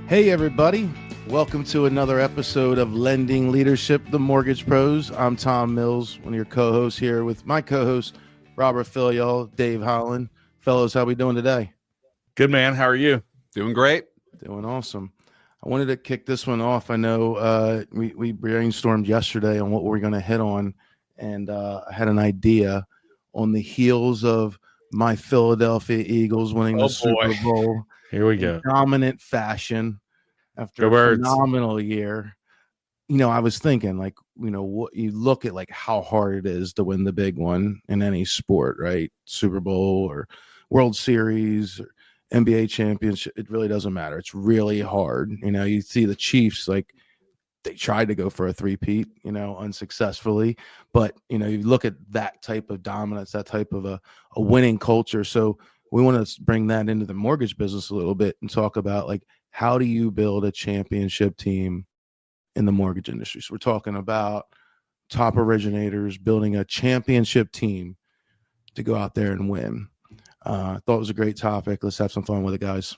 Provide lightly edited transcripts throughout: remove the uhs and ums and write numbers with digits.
Hey, everybody. Welcome to another episode of Lending Leadership, the Mortgage Pros. I'm Tom Mills, one of your co-hosts here with my co-host, Robert Fillyaw, Dave Holland. Fellows, how we doing today? Good, man. How are you? Doing great. Doing awesome. I wanted to kick this one off. I know we brainstormed yesterday on what we're going to hit on, and I had an idea on the heels of my Philadelphia Eagles winning the Super Bowl. Here we go. Dominant fashion after a phenomenal year. You know, I was thinking, like, you know, what you look at, like, how hard it is to win the big one in any sport, right? Super Bowl or World Series or NBA championship. It really doesn't matter. It's really hard. You know, you see the Chiefs, like, they tried to go for a three-peat, you know, unsuccessfully. But, you know, you look at that type of dominance, that type of a winning culture. So we want to bring that into the mortgage business a little bit and talk about, like, how do you build a championship team in the mortgage industry? So we're talking about top originators building a championship team to go out there and win. I thought it was a great topic. Let's have some fun with it, guys.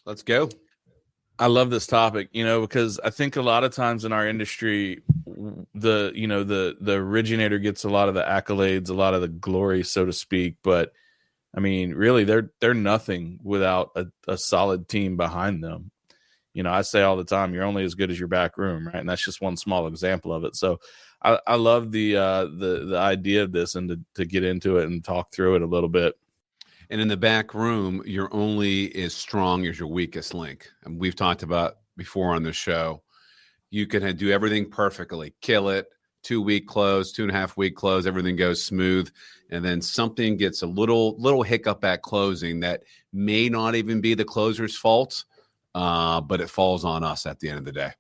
Let's go. I love this topic, you know, because I think a lot of times in our industry, the originator gets a lot of the accolades, a lot of the glory, so to speak. But I mean, really, they're nothing without a solid team behind them. You know, I say all the time, you're only as good as your back room, right? And that's just one small example of it. So I love the idea of this and to get into it and talk through it a little bit. And in the back room, you're only as strong as your weakest link. And we've talked about before on the show, you can do everything perfectly, kill it, 2-week close, 2.5-week close, everything goes smooth. And then something gets a little hiccup at closing that may not even be the closer's fault, but it falls on us at the end of the day.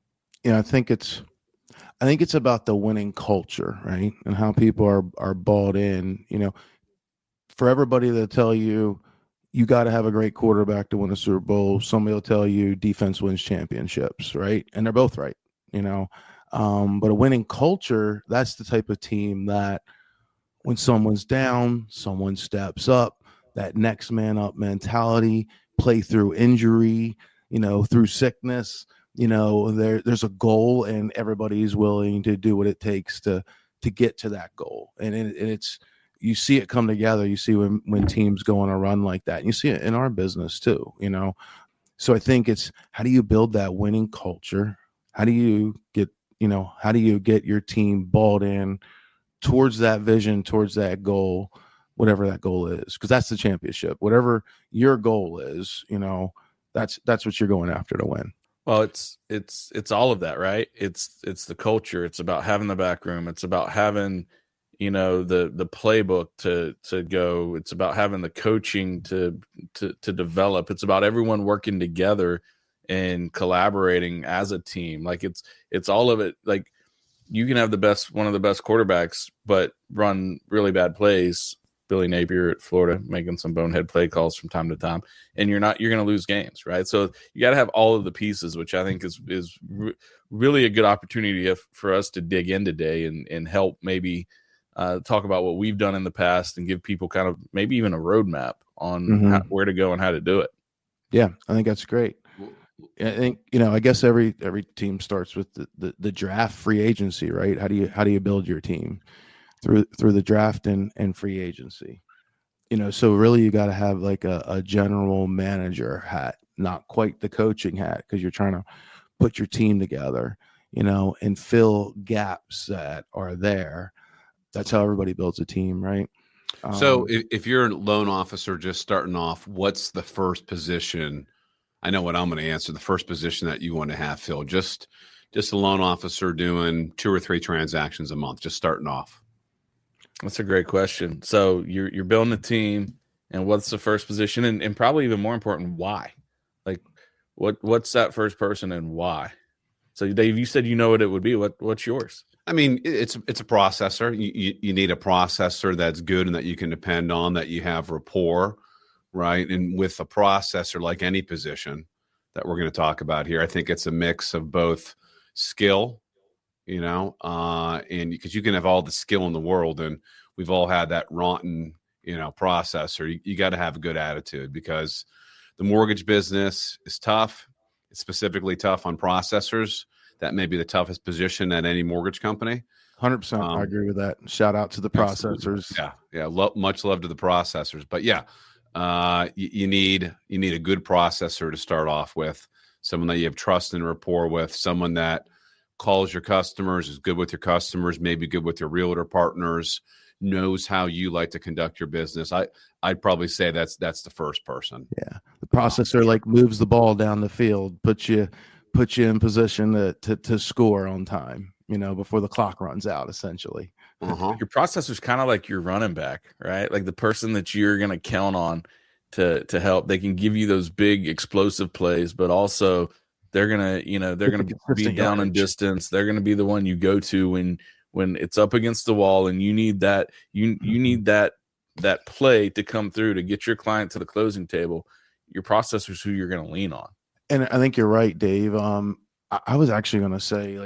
Yeah, I think it's about the winning culture, right? And how people are bought in, you know. For everybody to tell you, you got to have a great quarterback to win a Super Bowl, somebody will tell you defense wins championships, right? And they're both right, you know. But a winning culture, that's the type of team that when someone's down, someone steps up, that next man up mentality, play through injury, you know, through sickness, you know, there's a goal and everybody's willing to do what it takes to get to that goal. And it's, you see it come together. You see when teams go on a run like that. And you see it in our business too, you know. So I think it's, how do you build that winning culture? How do you get your team bought in towards that vision, towards that goal, whatever that goal is? Because that's the championship. Whatever your goal is, you know, that's what you're going after to win. Well, it's all of that, right? It's the culture. It's about having the back room. It's about having, you know, the playbook to go. It's about having the coaching to develop. It's about everyone working together and collaborating as a team. Like it's all of it. Like, you can have one of the best quarterbacks, but run really bad plays. Billy Napier at Florida making some bonehead play calls from time to time, and you're going to lose games, right? So you got to have all of the pieces, which I think is really a good opportunity for us to dig in today and help maybe talk about what we've done in the past and give people kind of maybe even a roadmap on where to go and how to do it. Yeah, I think that's great. I think, you know, I guess every team starts with the draft, free agency, right? How do you build your team through the draft and free agency? You know, so really you got to have like a general manager hat, not quite the coaching hat, because you're trying to put your team together, you know, and fill gaps that are there. That's how everybody builds a team, right? So if you're a loan officer just starting off, what's the first position? I know what I'm going to answer. The first position that you want to have filled, just a loan officer doing 2 or 3 transactions a month, just starting off. That's a great question. So you're building a team, and what's the first position, and probably even more important, why? Like, what's that first person and why? So Dave, you said you know what it would be. What's yours? I mean, it's a processor. You need a processor that's good and that you can depend on, that you have rapport, right? And with a processor, like any position that we're going to talk about here, I think it's a mix of both skill, you know, and because you can have all the skill in the world, and we've all had that rotten, you know, processor. You got to have a good attitude, because the mortgage business is tough. specifically tough on processors. That may be the toughest position at any mortgage company. 100%. I agree with that. Shout out to the processors. Yeah. Much love to the processors. But yeah, you need a good processor to start off with, someone that you have trust and rapport with, someone that calls your customers, is good with your customers, maybe good with your realtor partners, knows how you like to conduct your business. I'd probably say that's the first person. Yeah, the processor like moves the ball down the field, puts you in position to score on time, before the clock runs out, essentially. Your processor's kind of like your running back, right? Like the person that you're going to count on to help. They can give you those big explosive plays, but also they're going to be down in distance. They're going to be the one you go to when it's up against the wall and you need that, you need that play to come through to get your client to the closing table. Your processor's who you're going to lean on. And I think you're right, Dave. I was actually going to say,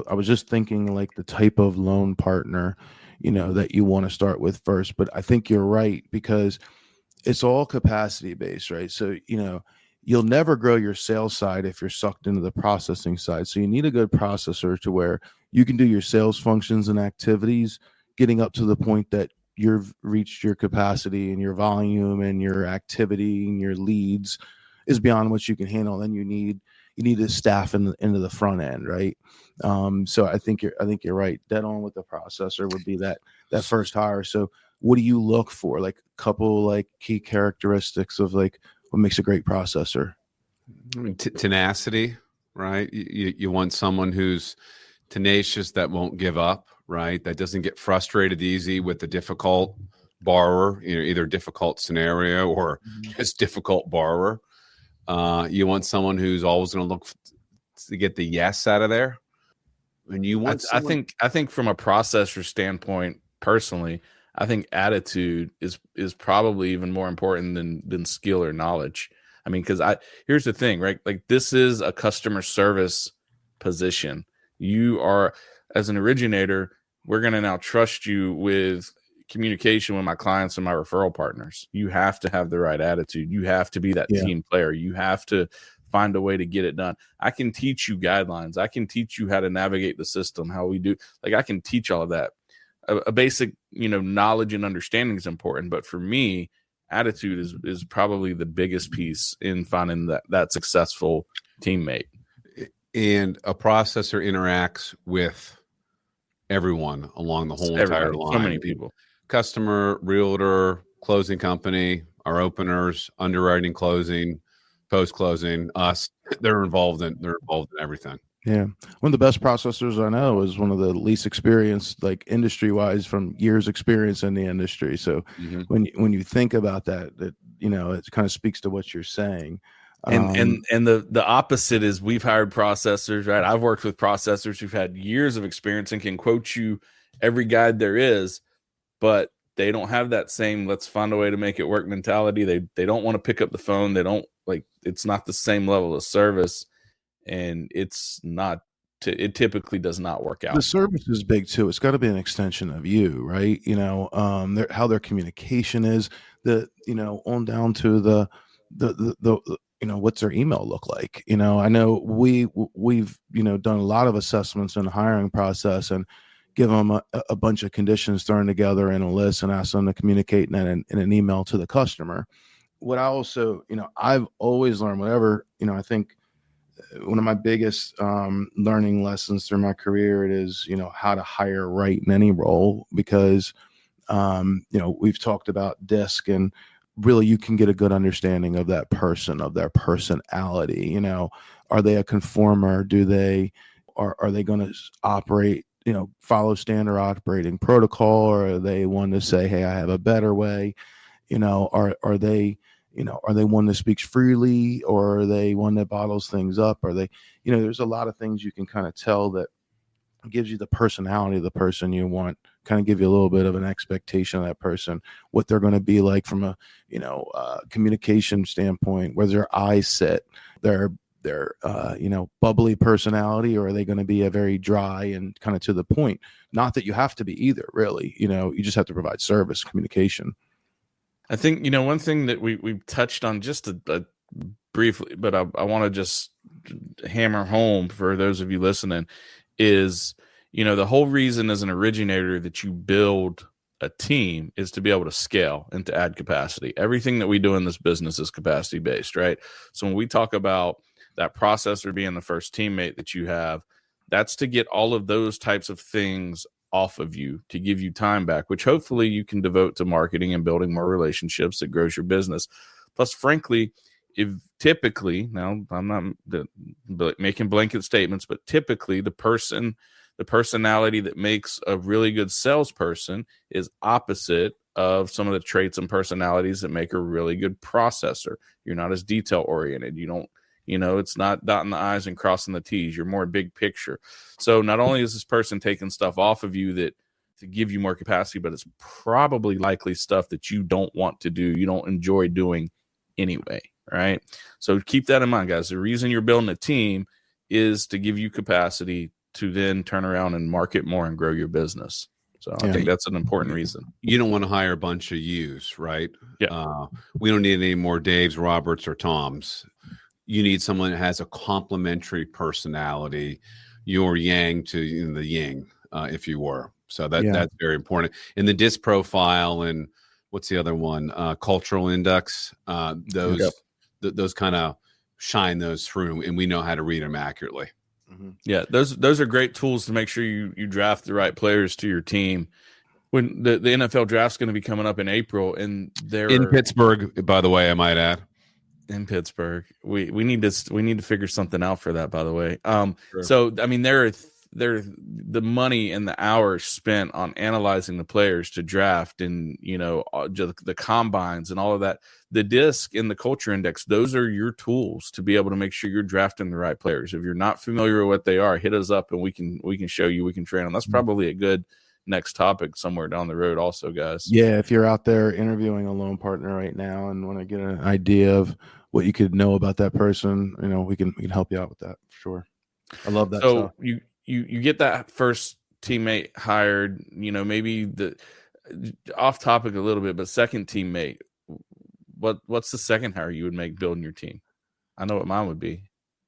I was just thinking like the type of loan partner, that you want to start with first. But I think you're right, because it's all capacity based, right? So, you'll never grow your sales side if you're sucked into the processing side. So you need a good processor to where you can do your sales functions and activities, getting up to the point that you've reached your capacity and your volume and your activity and your leads is beyond what you can handle. Then you need to staff into the front end, right? So I think you're right. Dead on with the processor would be that first hire. So what do you look for? Like a couple like key characteristics of like what makes a great processor? I mean, tenacity, right? You want someone who's tenacious, that won't give up, right? That doesn't get frustrated easy with the difficult borrower, either difficult scenario or just difficult borrower. You want someone who's always going to look to get the yes out of there. And you want I think from a processor standpoint, personally, I think attitude is probably even more important than skill or knowledge. I mean, because here's the thing, right? Like this is a customer service position. You are, as an originator, we're going to now trust you with communication with my clients and my referral partners. You have to have the right attitude. You have to be that team player. You have to find a way to get it done. I can teach you guidelines. I can teach you how to navigate the system, how we do. Like I can teach all of that. A basic, knowledge and understanding is important. But for me, attitude is probably the biggest piece in finding that successful teammate. And a processor interacts with everyone along the whole entire line. So many people. Customer, realtor, closing company, our openers, underwriting, closing, post-closing, us. They're involved in everything. Yeah. One of the best processors I know is one of the least experienced, like industry-wise, from years experience in the industry. So when you think about that, it kind of speaks to what you're saying. And the opposite is we've hired processors, right? I've worked with processors who've had years of experience and can quote you every guide there is, but they don't have that same let's find a way to make it work mentality. They don't want to pick up the phone. They don't it's not the same level of service, and it typically does not work out. The service is big too. It's got to be an extension of you, right? How their communication is, on down to the what's their email look like? I know we've done a lot of assessments in the hiring process and give them a bunch of conditions thrown together in a list and ask them to communicate in an email to the customer. What I also, I've always learned whatever, I think one of my biggest learning lessons through my career, it is, how to hire right in any role, because, we've talked about DISC, and really you can get a good understanding of that person, of their personality. Are they a conformer? Are they going to operate, follow standard operating protocol, or are they one to say, hey, I have a better way? Are they one that speaks freely, or are they one that bottles things up? Are they, there's a lot of things you can kind of tell that gives you the personality of the person you want, kind of give you a little bit of an expectation of that person, what they're going to be like from a, communication standpoint, where their eyes sit, their bubbly personality, or are they going to be a very dry and kind of to the point? Not that you have to be either, really. You just have to provide service, communication. I think, one thing that we've touched on just a briefly, but I want to just hammer home for those of you listening is, the whole reason as an originator that you build a team is to be able to scale and to add capacity. Everything that we do in this business is capacity based, right? So when we talk about that processor being the first teammate that you have, that's to get all of those types of things off of you, to give you time back, which hopefully you can devote to marketing and building more relationships that grows your business. Plus, frankly, if typically, now I'm not making blanket statements, but typically the personality that makes a really good salesperson is opposite of some of the traits and personalities that make a really good processor. You're not as detail oriented. You don't, it's not dotting the I's and crossing the T's. You're more big picture. So not only is this person taking stuff off of you that to give you more capacity, but it's probably likely stuff that you don't want to do. You don't enjoy doing anyway, right? So keep that in mind, guys. The reason you're building a team is to give you capacity to then turn around and market more and grow your business. So I think that's an important reason. You don't want to hire a bunch of yous, right? Yeah. We don't need any more Daves, Roberts, or Toms. You need someone that has a complementary personality, your yang to the yin, if you were. So that's very important. And the DISC profile and what's the other one? Cultural index. Those kind of shine those through, and we know how to read them accurately. Mm-hmm. Yeah, those are great tools to make sure you draft the right players to your team. When the NFL draft's going to be coming up in April, and they're in Pittsburgh, by the way, I might add. In Pittsburgh, we need to figure something out for that. By the way, Sure. So I mean, they're the money and the hours spent on analyzing the players to draft, and the combines and all of that. The DISC and the culture index; those are your tools to be able to make sure you're drafting the right players. If you're not familiar with what they are, hit us up and we can show you. We can train them. That's probably a good next topic somewhere down the road, also, guys. Yeah, if you're out there interviewing a loan partner right now and want to get an idea of what you could know about that person, we can help you out with that for sure. I love that. So stuff. You get that first teammate hired, maybe the off topic a little bit, but second teammate, what's the second hire you would make building your team? I know what mine would be.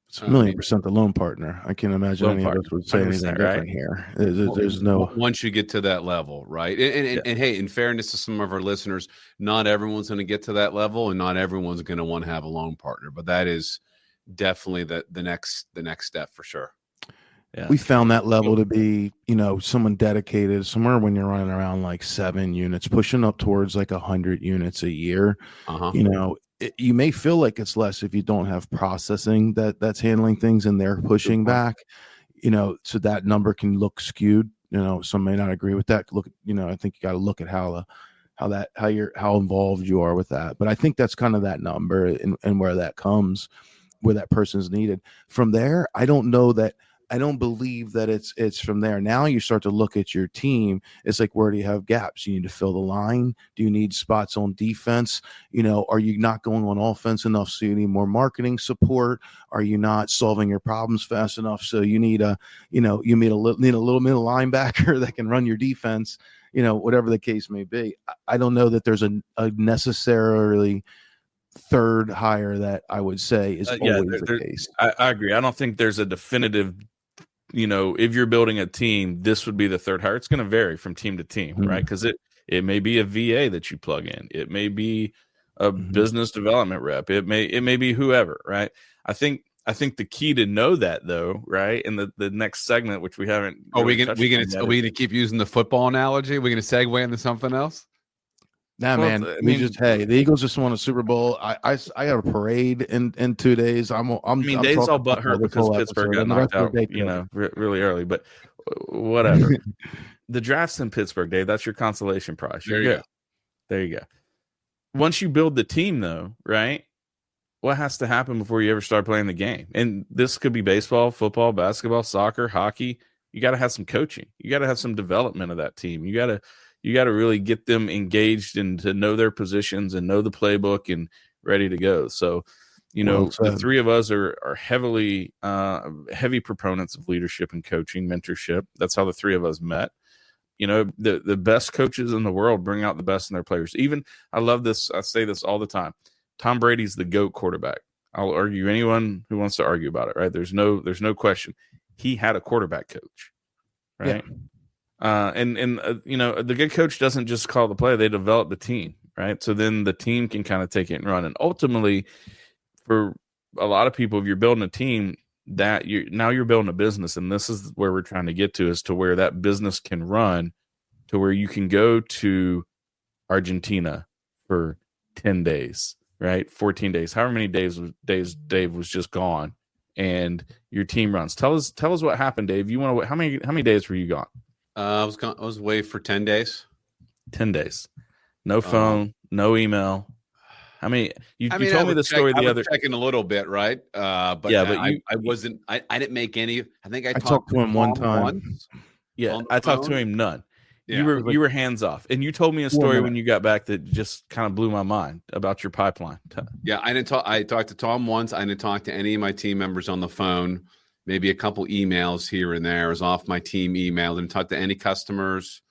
It's 1,000,000% the loan partner. I can't imagine any of us would say anything different here. There's no. Once you get to that level, right? And hey, in fairness to some of our listeners, not everyone's going to get to that level, and not everyone's going to want to have a loan partner. But that is definitely the next step for sure. Yeah. We found that level to be, someone dedicated somewhere when you're running around like 7 units, pushing up towards like 100 units a year. You may feel like it's less if you don't have processing that's handling things and they're pushing back, so that number can look skewed. Some may not agree with that. Look, I think you got to look at how involved you are with that. But I think that's kind of that number and where that comes, where that person's needed. From there, I don't believe that it's from there. Now you start to look at your team. It's like, where do you have gaps? You need to fill the line. Do you need spots on defense? Are you not going on offense enough? So you need more marketing support. Are you not solving your problems fast enough? So you need a little middle linebacker that can run your defense, whatever the case may be. I don't know that there's a necessarily third hire that I would say is always the case. I agree. I don't think there's a definitive, if you're building a team, this would be the third hire. It's going to vary from team to team, right? Because it may be a VA that you plug in. It may be a business development rep. It may be whoever, right? I think the key to know that, though, right? In the next segment, which we haven't. Are we going to keep using the football analogy? Are we going to segue into something else? Nah, man. The Eagles just won a Super Bowl. I got a parade in 2 days. I'm Dave's all butthurt because Pittsburgh got knocked out, really early. But whatever. The draft's in Pittsburgh, Dave. That's your consolation prize. There you go. Once you build the team, though, right? What has to happen before you ever start playing the game? And this could be baseball, football, basketball, soccer, hockey. You got to have some coaching. You got to have some development of that team. You got to really get them engaged and to know their positions and know the playbook and ready to go. So, the three of us are heavy proponents of leadership and coaching, mentorship. That's how the three of us met. The best coaches in the world bring out the best in their players. Even, I love this. I say this all the time. Tom Brady's the GOAT quarterback. I'll argue anyone who wants to argue about it, right? There's no question. He had a quarterback coach, right? Yeah. The good coach doesn't just call the play; they develop the team, right? So then the team can kind of take it and run. And ultimately, for a lot of people, if you're building a team, that you're building a business, and this is where we're trying to get to, is to where that business can run, to where you can go to Argentina for 10 days, right? 14 days, however many days Dave was just gone, and your team runs. Tell us what happened, Dave. You want to, how many days were you gone? I was away for 10 days. 10 days. No phone, no email. How many? You told me the story I was checking a little bit, right? But yeah, but I wasn't. I didn't make any. I think I talked to him one time. Once yeah, I talked to him none. Yeah. You were hands off, and you told me a story when you got back that just kind of blew my mind about your pipeline. Yeah, I didn't talk. I talked to Tom once. I didn't talk to any of my team members on the phone. Maybe a couple emails here and there. I was off my team email. Didn't talk to any customers.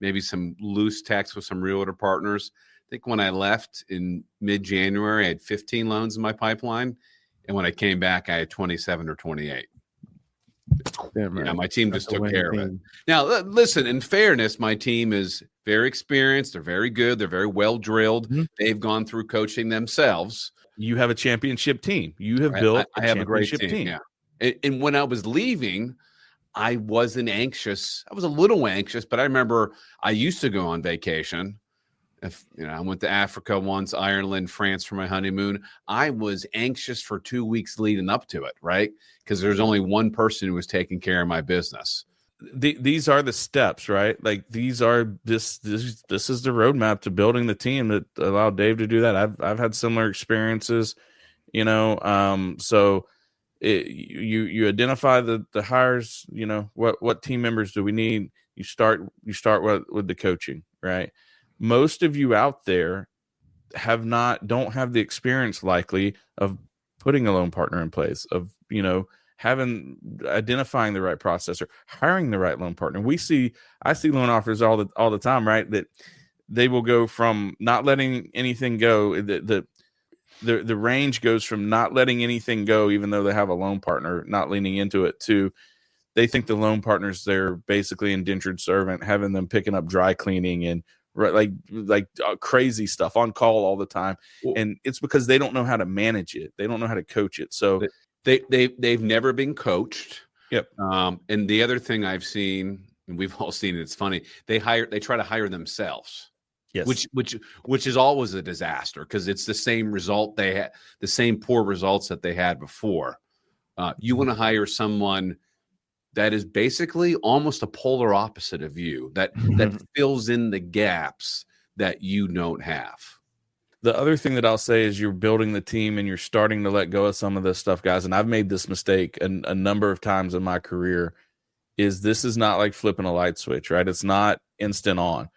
Maybe some loose texts with some realtor partners. I think when I left in mid-January, I had 15 loans in my pipeline. And when I came back, I had 27 or 28. Yeah, my team just took care of it. Now, listen, in fairness, my team is very experienced. They're very good. They're very well drilled. Mm-hmm. They've gone through coaching themselves. You have a championship team. You have built I have a great team. Yeah. And when I was leaving, I wasn't anxious. I was a little anxious, but I remember I used to go on vacation. I went to Africa once, Ireland, France for my honeymoon. I was anxious for 2 weeks leading up to it, right? Because there's only one person who was taking care of my business. These are the steps, right? Like this is the roadmap to building the team that allowed Dave to do that. I've had similar experiences, so you identify the hires, what team members do we need? You start with the coaching, right? Most of you out there don't have the experience likely of putting a loan partner in place, of identifying the right processor, hiring the right loan partner. I see loan offers all the time, right? That they will go from not letting anything go. The range goes from not letting anything go, even though they have a loan partner, not leaning into it, to they think the loan partner's their basically indentured servant, having them picking up dry cleaning and like crazy stuff on call all the time. And it's because they don't know how to manage it. They don't know how to coach it. So they've never been coached. Yep. And the other thing I've seen, and we've all seen it, it's funny. They try to hire themselves. Yes. Which is always a disaster, because it's the same result they had, the same poor results that they had before. You want to hire someone that is basically almost a polar opposite of you, that fills in the gaps that you don't have. The other thing that I'll say is you're building the team and you're starting to let go of some of this stuff, guys. And I've made this mistake a number of times in my career. This is not like flipping a light switch, right? It's not instant on.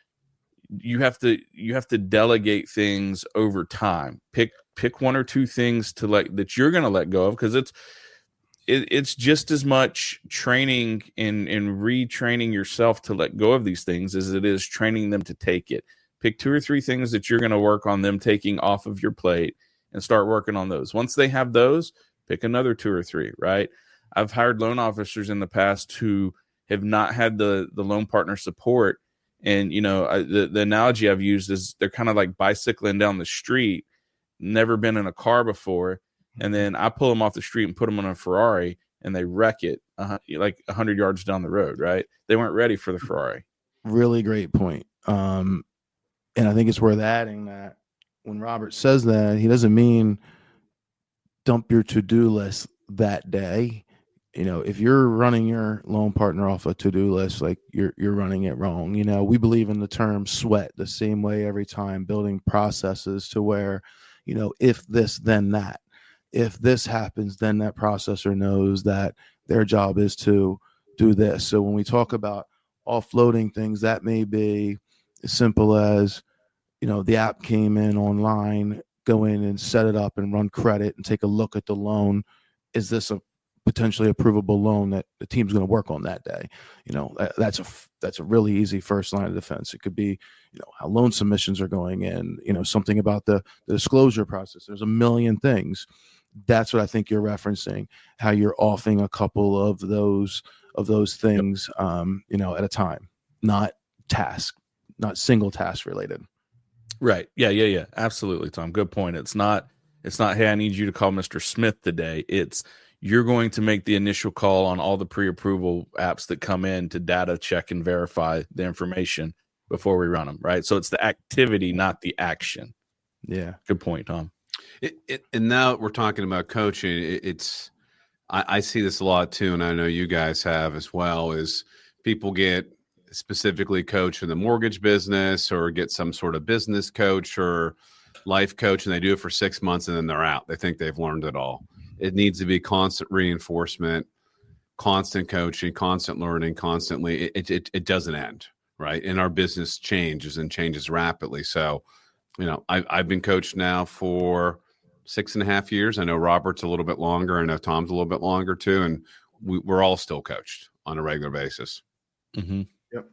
You have to delegate things over time. Pick one or two things that you're going to let go of, because it's just as much training and retraining yourself to let go of these things as it is training them to take it. Pick 2 or 3 things that you're going to work on them taking off of your plate and start working on those. Once they have those, pick another 2 or 3, right? I've hired loan officers in the past who have not had the loan partner support. And, the analogy I've used is they're kind of like bicycling down the street, never been in a car before. And then I pull them off the street and put them on a Ferrari, and they wreck it like 100 yards down the road, right? They weren't ready for the Ferrari. Really great point. And I think it's worth adding that when Robert says that, he doesn't mean dump your to-do list that day. If you're running your loan partner off a to-do list, like you're running it wrong. We believe in the term sweat the same way every time, building processes to where, if this, then that. If this happens, then that processor knows that their job is to do this. So when we talk about offloading things, that may be as simple as, the app came in online, go in and set it up and run credit and take a look at the loan. Is this a potentially approvable loan that the team's going to work on that day? That's a really easy first line of defense. It could be, how loan submissions are going in, something about the disclosure process. There's a million things. That's what I think you're referencing, how you're offing a couple of those things, at a time, not single task related. Right. Yeah. Absolutely, Tom. Good point. It's not, hey, I need you to call Mr. Smith today. It's, you're going to make the initial call on all the pre-approval apps that come in to data check and verify the information before we run them. Right. So it's the activity, not the action. Yeah. Good point, Tom. And now we're talking about coaching. I see this a lot too, and I know you guys have as well, is people get specifically coach in the mortgage business or get some sort of business coach or life coach, and they do it for 6 months and then they're out. They think they've learned it all. It needs to be constant reinforcement, constant coaching, constant learning, constantly. It doesn't end, right? And our business changes rapidly. So, I've been coached now for 6.5 years. I know Robert's a little bit longer. I know Tom's a little bit longer too. And we're all still coached on a regular basis. Mm-hmm. Yep.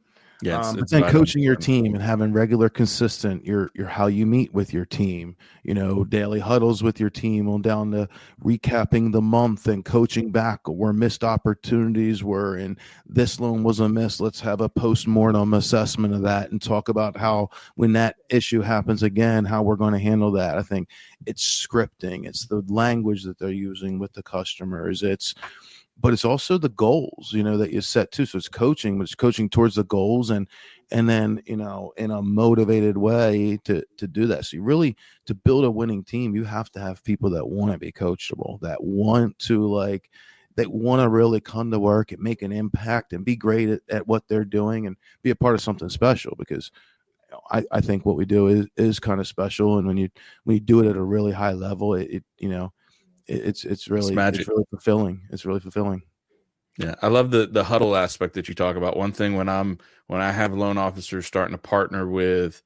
Yeah. But then coaching your team and having regular, consistent, your how you meet with your team, daily huddles with your team on down to recapping the month and coaching back where missed opportunities were, and this loan was a miss. Let's have a post-mortem assessment of that and talk about how, when that issue happens again, how we're going to handle that. I think it's scripting. It's the language that they're using with the customers. But it's also the goals, that you set too. So it's coaching, but it's coaching towards the goals and then, in a motivated way to do that. So you really, to build a winning team, you have to have people that want to be coachable, that want to really come to work and make an impact and be great at what they're doing and be a part of something special, because I think what we do is kind of special. And when you do it at a really high level, it's really fulfilling. It's really fulfilling. Yeah. I love the huddle aspect that you talk about. One thing when I have loan officers starting to partner with,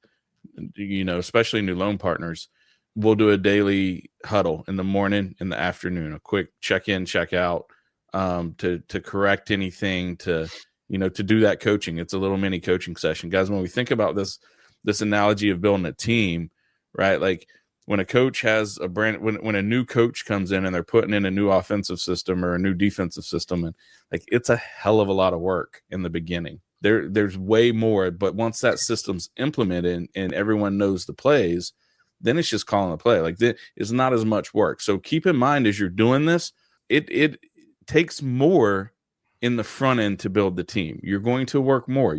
especially new loan partners, we'll do a daily huddle in the morning, in the afternoon, a quick check in, check out, to correct anything, to do that coaching. It's a little mini coaching session, guys. When we think about this analogy of building a team, right? Like, when a coach has when a new coach comes in and they're putting in a new offensive system or a new defensive system, and it's a hell of a lot of work in the beginning. There's way more, but once that system's implemented and everyone knows the plays, then it's just calling the play. It's not as much work. So keep in mind, as you're doing this, it takes more in the front end to build the team. You're going to work more.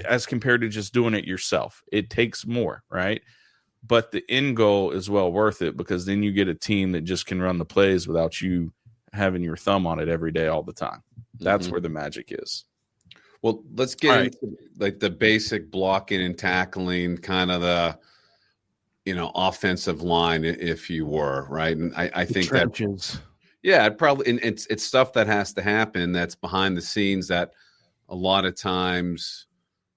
As compared to just doing it yourself. It takes more, right? But the end goal is well worth it, because then you get a team that just can run the plays without you having your thumb on it every day, all the time. That's where the magic is. Well, let's get into the basic blocking and tackling, kind of the, offensive line, if you were, right. And I think trenches. It probably, and it's stuff that has to happen that's behind the scenes that a lot of times,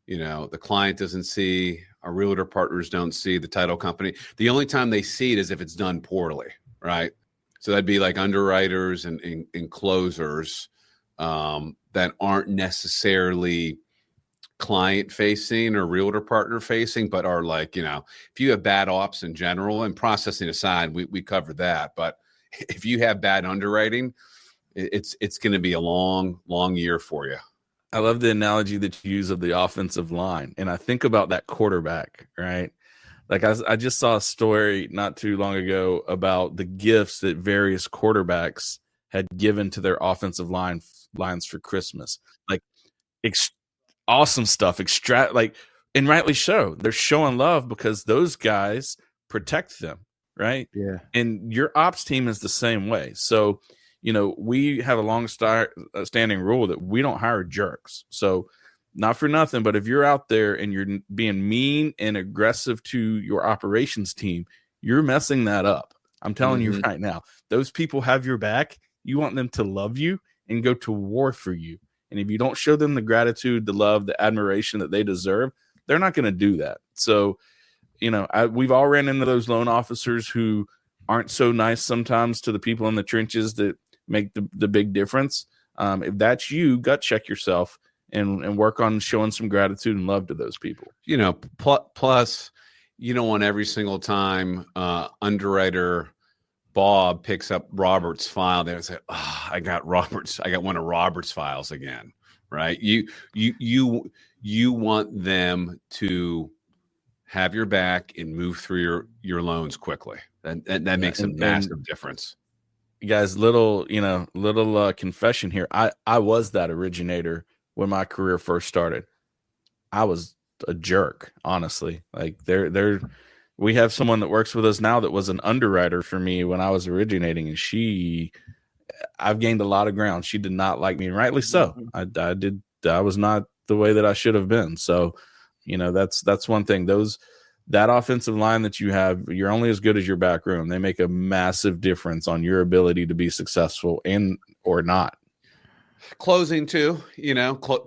the client doesn't see, our realtor partners don't see, the title company. The only time they see it is if it's done poorly, right? So that'd be like underwriters and closers that aren't necessarily client facing or realtor partner facing, but are if you have bad ops in general, and processing aside, we cover that. But if you have bad underwriting, it's going to be a long year for you. I love the analogy that you use of the offensive line. And I think about that quarterback, right? I just saw a story not too long ago about the gifts that various quarterbacks had given to their offensive lines for Christmas. Awesome stuff. And rightly so. They're showing love because those guys protect them, right? Yeah. And your ops team is the same way. So, we have a long standing rule that we don't hire jerks. So, not for nothing, but if you're out there and you're being mean and aggressive to your operations team, you're messing that up. I'm telling you right now, those people have your back. You want them to love you and go to war for you. And if you don't show them the gratitude, the love, the admiration that they deserve, they're not going to do that. So, we've all ran into those loan officers who aren't so nice sometimes to the people in the trenches that make the big difference. If that's you, gut check yourself and work on showing some gratitude and love to those people. Plus, you don't want every single time underwriter Bob picks up Robert's file there and say, oh, I got one of Robert's files again, right? You want them to have your back and move through your loans quickly. That makes a massive difference. Guys, little confession here. I was that originator when my career first started. I was a jerk, honestly. Like we have someone that works with us now that was an underwriter for me when I was originating, and I've gained a lot of ground. She did not like me, and rightly so. I was not the way that I should have been. So, that's one thing. That offensive line that you have, you're only as good as your back room. They make a massive difference on your ability to be successful or not. Closing too,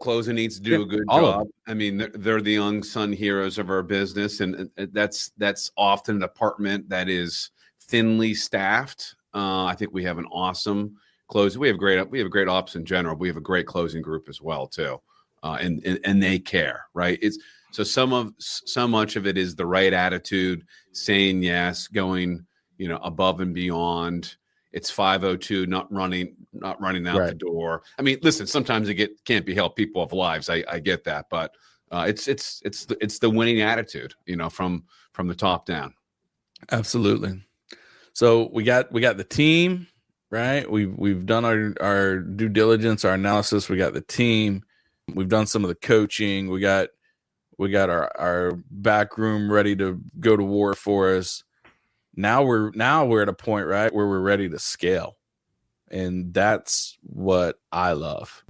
closing needs to do a good job. I mean, they're the unsung heroes of our business, and that's often an department that is thinly staffed. I think we have an awesome closing. We have great ops in general. But we have a great closing group as well too, and they care, right? So much of it is the right attitude, saying yes, going above and beyond. It's 5:02, not running out the door. I mean, listen, sometimes it can't be helped. People have lives. I get that, but it's the winning attitude, from the top down. Absolutely. So we got the team, right? We've done our due diligence, our analysis. We got the team. We've done some of the coaching. We got our back room ready to go to war for us. Now we're at a point, right, where we're ready to scale. And that's what I love.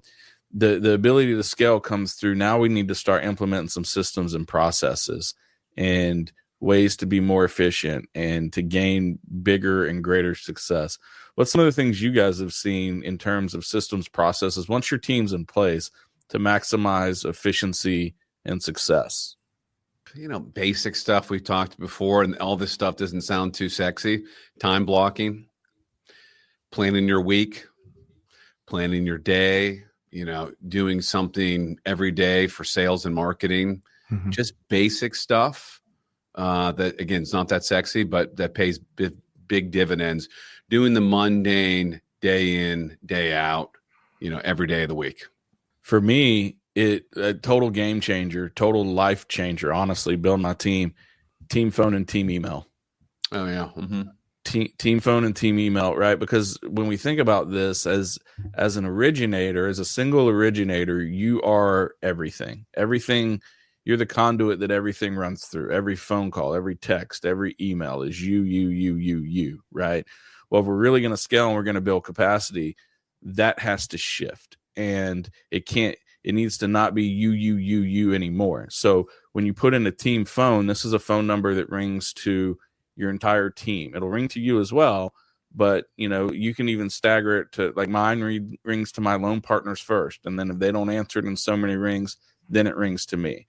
The ability to scale comes through. Now we need to start implementing some systems and processes and ways to be more efficient and to gain bigger and greater success. What's some of the things you guys have seen in terms of systems, processes, once your team's in place, to maximize efficiency and success? Basic stuff we've talked before, and all this stuff doesn't sound too sexy. Time blocking, planning your week, planning your day, doing something every day for sales and marketing, just basic stuff that, again, it's not that sexy, but that pays big dividends. Doing the mundane day in, day out, every day of the week. For me, a total game changer, total life changer, honestly, build my team phone and team email. Oh yeah. Mm-hmm. Team phone and team email, right? Because when we think about this as an originator, as a single originator, you are everything. You're the conduit that everything runs through. Every phone call, every text, every email is you, right? Well, if we're really going to scale and we're going to build capacity, that has to shift. And it needs to not be you anymore. So when you put in a team phone, this is a phone number that rings to your entire team. It'll ring to you as well, but you can even stagger it to, like, mine rings to my loan partners first. And then if they don't answer it in so many rings, then it rings to me.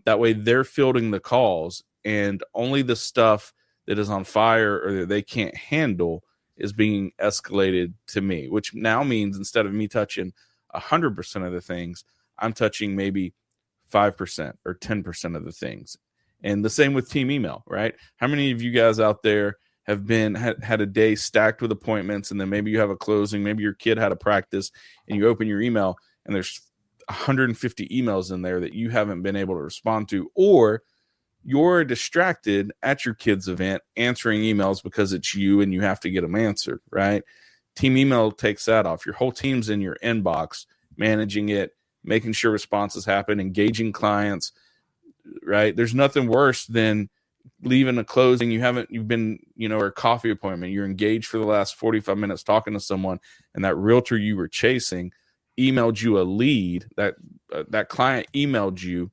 That way they're fielding the calls, and only the stuff that is on fire or that they can't handle is being escalated to me, which now means instead of me touching 100% of the things, I'm touching maybe 5% or 10% of the things. And the same with team email, right? How many of you guys out there have had a day stacked with appointments, and then maybe you have a closing, maybe your kid had a practice, and you open your email and there's 150 emails in there that you haven't been able to respond to, or you're distracted at your kid's event answering emails because it's you and you have to get them answered, right? Team email takes that off. Your whole team's in your inbox, managing it, making sure responses happen, engaging clients, right? There's nothing worse than leaving a closing. You've been, or a coffee appointment. You're engaged for the last 45 minutes talking to someone, and that realtor you were chasing emailed you a lead, that client emailed you,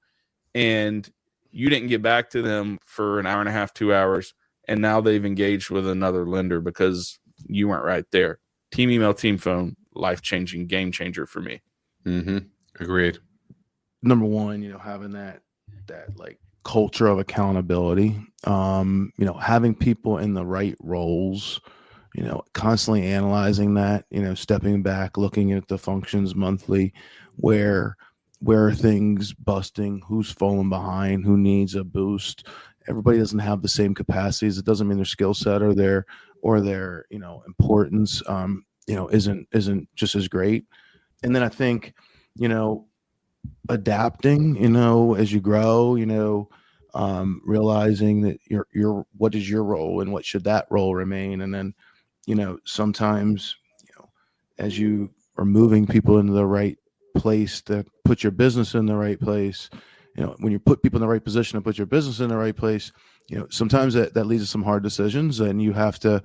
and you didn't get back to them for an hour and a half, 2 hours, and now they've engaged with another lender because you weren't right there. Team email, team phone, life-changing, game changer for me. Mm-hmm. Agreed. Number one, having that like culture of accountability, having people in the right roles, constantly analyzing that, stepping back, looking at the functions monthly, where are things busting, who's falling behind, who needs a boost. Everybody doesn't have the same capacities. It doesn't mean their skill set or their or their, importance, isn't just as great. And then I think, adapting, as you grow, realizing that what is your role and what should that role remain. And then, sometimes, as you are moving people into the right place to put your business in the right place, when you put people in the right position to put your business in the right place, sometimes that leads to some hard decisions, and you have to,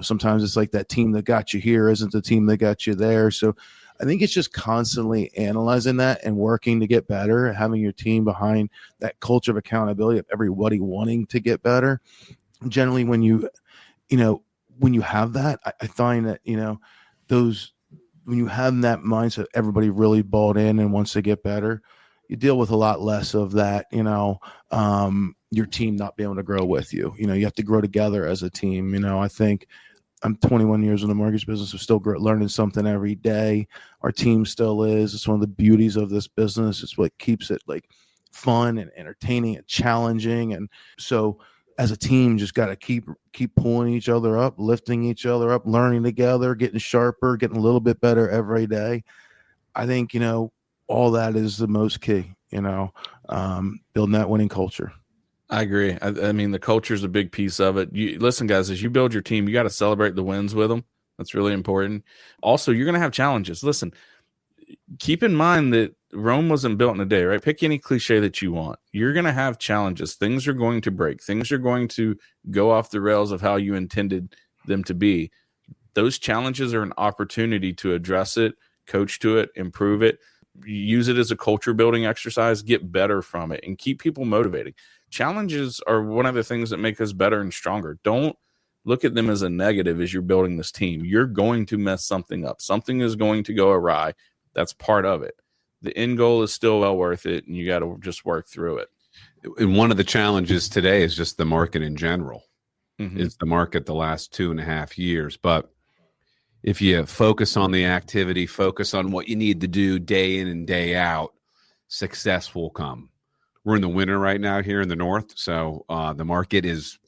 sometimes it's like that team that got you here isn't the team that got you there. So I think it's just constantly analyzing that and working to get better, having your team behind that culture of accountability of everybody wanting to get better. Generally, when you have that, I find that, when you have that mindset, everybody really bought in and wants to get better, you deal with a lot less of that, your team not being able to grow with you. You have to grow together as a team. I think I'm 21 years in the mortgage business. We're still learning something every day. Our team still is. It's one of the beauties of this business. It's what keeps it like fun and entertaining and challenging. And so as a team, just got to keep pulling each other up, lifting each other up, learning together, getting sharper, getting a little bit better every day. I think, all that is the most key, building that winning culture. I agree. I mean, the culture is a big piece of it. Listen, guys, as you build your team, you got to celebrate the wins with them. That's really important. Also, you're going to have challenges. Listen, keep in mind that Rome wasn't built in a day, right? Pick any cliche that you want. You're going to have challenges. Things are going to break. Things are going to go off the rails of how you intended them to be. Those challenges are an opportunity to address it, coach to it, improve it, use it as a culture building exercise, get better from it, and keep people motivated. Challenges are one of the things that make us better and stronger. Don't look at them as a negative as you're building this team. You're going to mess something up. Something is going to go awry. That's part of it. The end goal is still well worth it, and you got to just work through it. And one of the challenges today is just the market in general. Mm-hmm. It's the market the last 2.5 years. But if you focus on the activity, focus on what you need to do day in and day out, success will come. We're in the winter right now here in the north, so the market is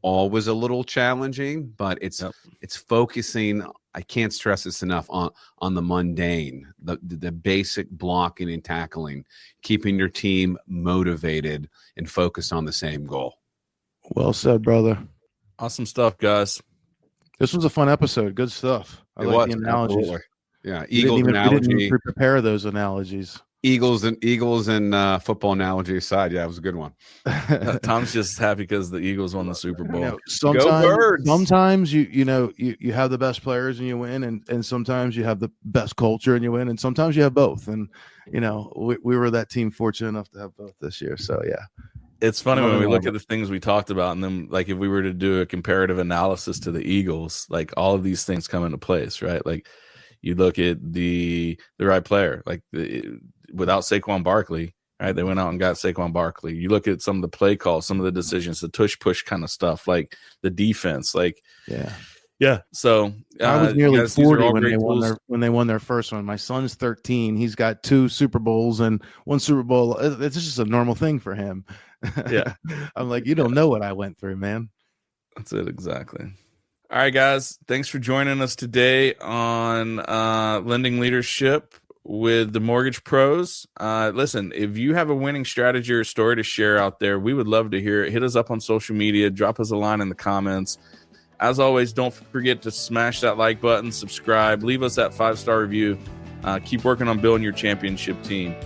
always a little challenging, but it's focusing. I can't stress this enough on the mundane, the basic blocking and tackling, keeping your team motivated and focused on the same goal. Well said, brother. Awesome stuff, guys. This was a fun episode. Good stuff. I like the analogies. Absolutely. Yeah, Eagles analogy. We didn't even prepare those analogies. Eagles and football analogy aside, yeah, it was a good one. Tom's just happy because the Eagles won the Super Bowl. Sometimes you have the best players and you win, and sometimes you have the best culture and you win, and sometimes you have both. And we were that team fortunate enough to have both this year. So yeah, it's funny when we look at the things we talked about, and then like if we were to do a comparative analysis to the Eagles, like all of these things come into place, right? Like you look at the right player, like without Saquon Barkley, right? They went out and got Saquon Barkley. You look at some of the play calls, some of the decisions, the tush push kind of stuff, like the defense, like yeah. So I was nearly 40 when they won their first one. My son's 13. He's got 2 Super Bowls and 1 Super Bowl. It's just a normal thing for him. Yeah, I'm like, you don't know what I went through, man. That's it, exactly. All right, guys. Thanks for joining us today on Lending Leadership with the Mortgage Pros. Listen, if you have a winning strategy or story to share out there, we would love to hear it. Hit us up on social media. Drop us a line in the comments. As always, don't forget to smash that like button, subscribe, leave us that 5-star review. Keep working on building your championship team.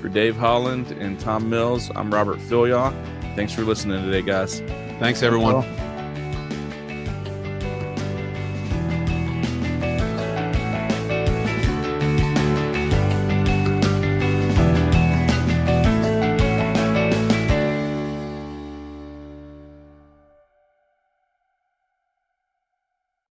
For Dave Holland and Tom Mills, I'm Robert Fillyaw. Thanks for listening today, guys. Thanks, everyone.